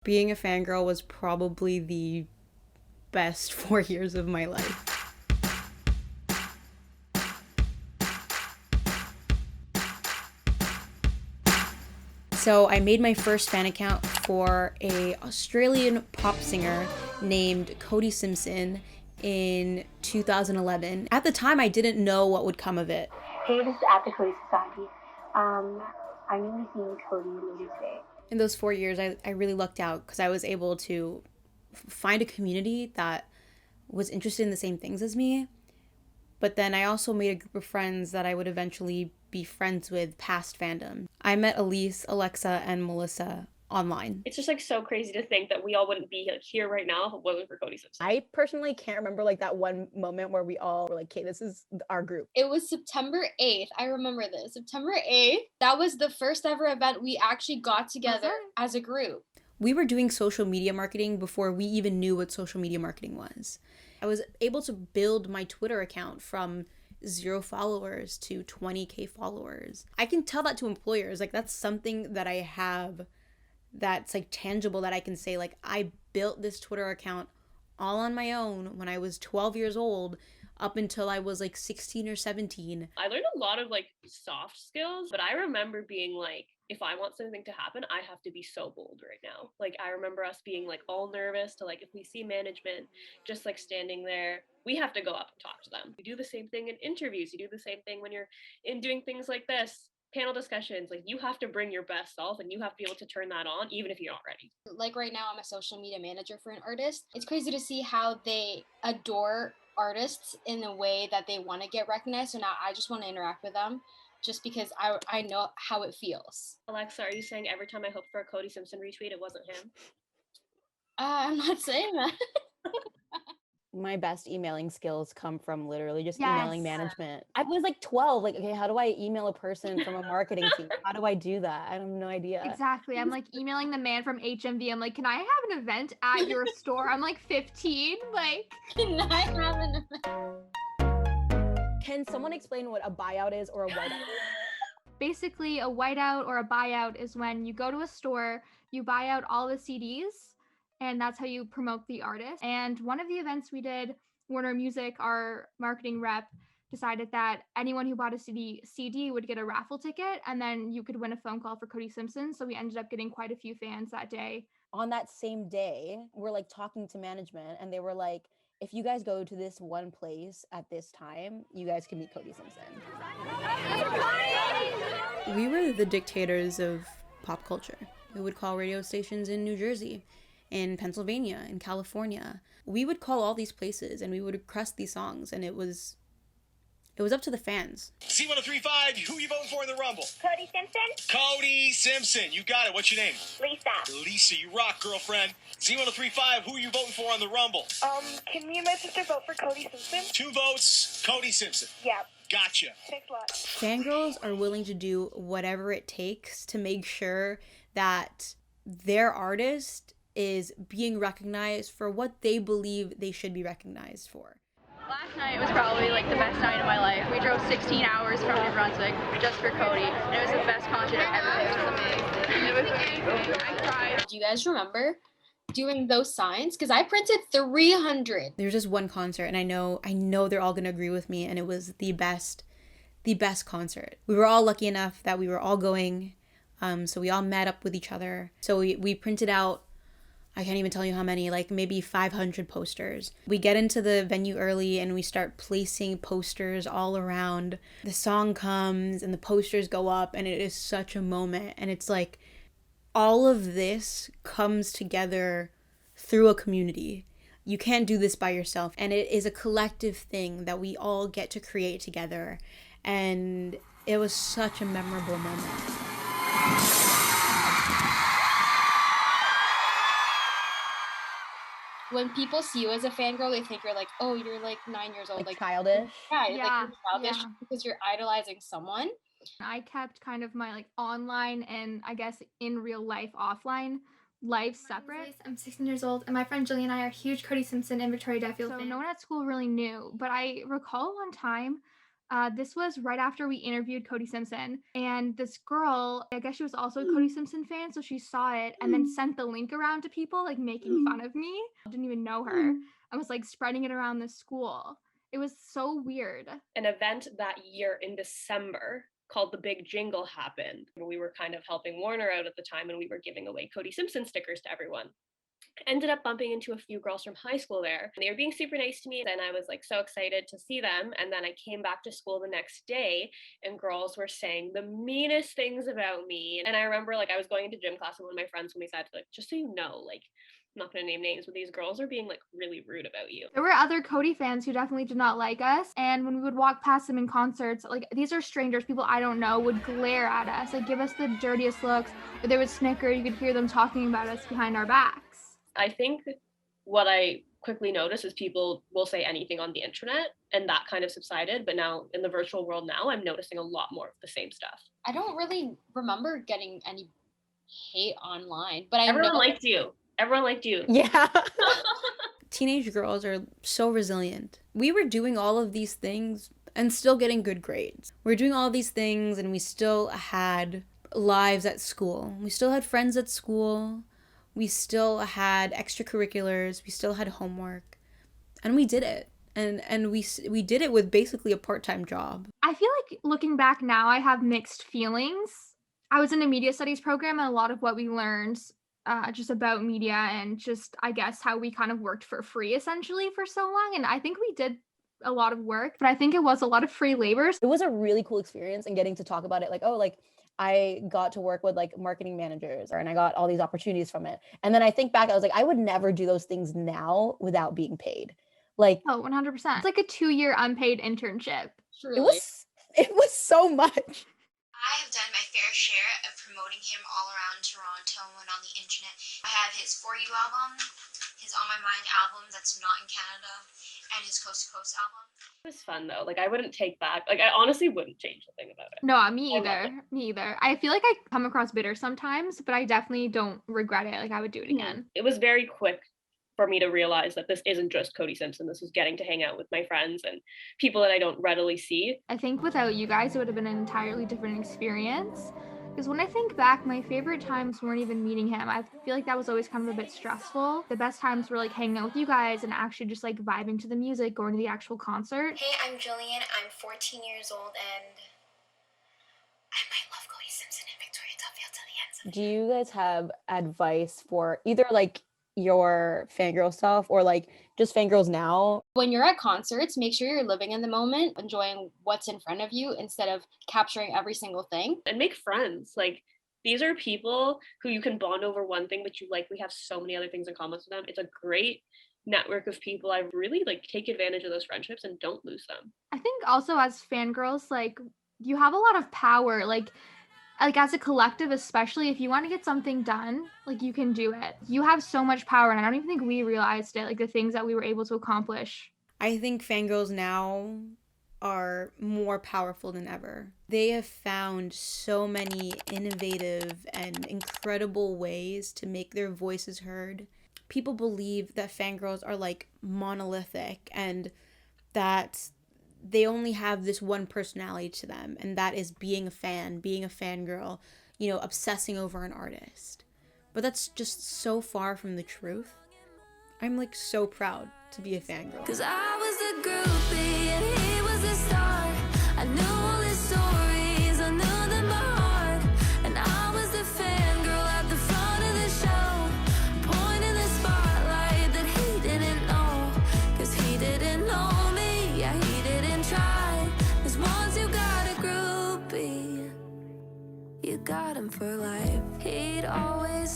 Being a fangirl was probably the best 4 years of my life. So I made my first fan account for a Australian pop singer named Cody Simpson in 2011. At the time, I didn't know what would come of it. Hey, this is at the Cody Society. I'm going to be seeing Cody later today. In those 4 years, I really lucked out because I was able to find a community that was interested in the same things as me. But then I also made a group of friends that I would eventually be friends with past fandom. I met Elise, Alexa, and Melissa online. It's just like so crazy to think that we all wouldn't be like here right now if it wasn't for Cody Simpson. I personally can't remember like that one moment where we all were like, okay, this is our group. It was September 8th. I remember this. September 8th. That was the first ever event we actually got together as a group. We were doing social media marketing before we even knew what social media marketing was. I was able to build my Twitter account from 0 followers to 20K followers. I can tell that to employers. Like, that's something that I have that's like tangible, that I can say, like, I built this Twitter account all on my own when I was 12 years old up until I was like 16 or 17. I learned a lot of like soft skills, but I remember being like, if I want something to happen, I have to be so bold right now. Like, I remember us being like all nervous to like, if we see management just like standing there, we have to go up and talk to them. You do the same thing in interviews. You do the same thing when you're in doing things like this, panel discussions. Like, you have to bring your best self and you have to be able to turn that on even if you're not ready. Like right now, I'm a social media manager for an artist. It's crazy to see how they adore artists in the way that they want to get recognized. So now I just want to interact with them just because I know how it feels. Alexa, are you saying every time I hope for a Cody Simpson retweet, it wasn't him? I'm not saying that. My best emailing skills come from literally just emailing management. I was like 12, like, okay, how do I email a person from a marketing team? How do I do that? I have no idea. Exactly. I'm like emailing the man from HMV. I'm like, can I have an event at your store? I'm like 15. Like, can I have an event? Can someone explain what a buyout is or a whiteout is? Basically, a whiteout or a buyout is when you go to a store, you buy out all the CDs, and that's how you promote the artist. And one of the events we did, Warner Music, our marketing rep, decided that anyone who bought a CD would get a raffle ticket, and then you could win a phone call for Cody Simpson. So we ended up getting quite a few fans that day. On that same day, we're like talking to management, and they were like, if you guys go to this one place at this time, you guys can meet Cody Simpson. We were the dictators of pop culture. We would call radio stations in New Jersey, in Pennsylvania, in California. We would call all these places and we would request these songs, and it was up to the fans. C1035, who you voting for in the Rumble? Cody Simpson? Cody Simpson, you got it. What's your name? Lisa. Lisa, you rock, girlfriend. Z1035, who you voting for on the Rumble? Can me and my sister vote for Cody Simpson? 2 votes, Cody Simpson. Yeah. Gotcha. Thanks a lot. Fangirls are willing to do whatever it takes to make sure that their artist is being recognized for what they believe they should be recognized for. Last night was probably like the best night of my life. We drove 16 hours from New Brunswick just for Cody, and it was the best concert I've ever been to. It was amazing. I cried. Do you guys remember doing those signs? Because I printed 300. There's just one concert, and I know they're all gonna agree with me, and it was the best concert. We were all lucky enough that we were all going, so we all met up with each other. So we printed out, I can't even tell you how many, like maybe 500 posters. We get into the venue early and we start placing posters all around. The song comes and the posters go up, and it is such a moment. And it's like all of this comes together through a community. You can't do this by yourself. And it is a collective thing that we all get to create together. And it was such a memorable moment. When people see you as a fangirl, they think you're like, oh, you're like 9 years old. Like childish? Yeah, like you're childish because you're idolizing someone. I kept kind of my like online and I guess in real life offline life separate. I'm 16 years old, and my friend Julie and I are huge Cody Simpson and Victoria Duffield So fans. no one at school really knew, but I recall one time This was right after we interviewed Cody Simpson, and this girl, I guess she was also a Cody Simpson fan, so she saw it and then sent the link around to people, like making fun of me. I didn't even know her. I was like spreading it around the school. It was so weird. An event that year in December called The Big Jingle happened. We were kind of helping Warner out at the time, and we were giving away Cody Simpson stickers to everyone. Ended up bumping into a few girls from high school there. They were being super nice to me, and I was like so excited to see them. And then I came back to school the next day, and girls were saying the meanest things about me. And I remember like I was going into gym class, and one of my friends when we said, like, just so you know, like, I'm not going to name names, but these girls are being like really rude about you. There were other Cody fans who definitely did not like us. And when we would walk past them in concerts, like these are strangers, people I don't know, would glare at us, like give us the dirtiest looks, or they would snicker. You could hear them talking about us behind our backs. I think what I quickly noticed is people will say anything on the internet, and that kind of subsided. But now in the virtual world now, I'm noticing a lot more of the same stuff. I don't really remember getting any hate online, but Everyone liked you. Everyone liked you. Yeah. Teenage girls are so resilient. We were doing all of these things and still getting good grades. We're doing all of these things and we still had lives at school. We still had friends at school. We still had extracurriculars. We still had homework. And we did it. And we did it with basically a part-time job. I feel like looking back now, I have mixed feelings. I was in a media studies program, and a lot of what we learned just about media and just, I guess, how we kind of worked for free essentially for so long. And I think we did a lot of work, but I think it was a lot of free labor. It was a really cool experience, and getting to talk about it, like, oh, like I got to work with like marketing managers, and I got all these opportunities from it. And then I think back, I was like, I would never do those things now without being paid. Like, oh, 100%. It's like a 2-year unpaid internship. Truly. It was so much. I have done my fair share of promoting him all around Toronto and on the internet. I have his For You album, his On My Mind album that's not in Canada, and his Coast to Coast album. It was fun though. Like I wouldn't take back. Like I honestly wouldn't change a thing about it. No, me either. Me either. I feel like I come across bitter sometimes, but I definitely don't regret it. Like I would do it again. It was very quick for me to realize that this isn't just Cody Simpson. This is getting to hang out with my friends and people that I don't readily see. I think without you guys, it would have been an entirely different experience. Because when I think back, my favorite times weren't even meeting him. I feel like that was always kind of a bit stressful. The best times were like hanging out with you guys and actually just like vibing to the music, going to the actual concert. Hey, I'm Jillian. I'm 14 years old and I might love Cody Simpson and Victoria Duffield till the end. Do you guys have advice for either like your fangirl stuff or like just fangirls now? When you're at concerts, make sure you're living in the moment, enjoying what's in front of you instead of capturing every single thing. And make friends. Like these are people who you can bond over one thing, but you likely have so many other things in common with them. It's a great network of people. I really like take advantage of those friendships and don't lose them. I think also as fangirls, like you have a lot of power, like as a collective, especially if you want to get something done, like you can do it. You have so much power, and I don't even think we realized it, like the things that we were able to accomplish. I think fangirls now are more powerful than ever. They have found so many innovative and incredible ways to make their voices heard. People believe that fangirls are like monolithic and that they only have this one personality to them, and that is being a fan, being a fangirl, you know, obsessing over an artist. But that's just so far from the truth. I'm like so proud to be a fangirl. 'Cause I was the groupie and he was the star. I knew all his stories, I knew them by heart. And I was the fangirl at the front of the show, pointing the spotlight that he didn't know. 'Cause he didn't know me, yeah, he didn't try. 'Cause once you got a groupie, you got him for life. He'd always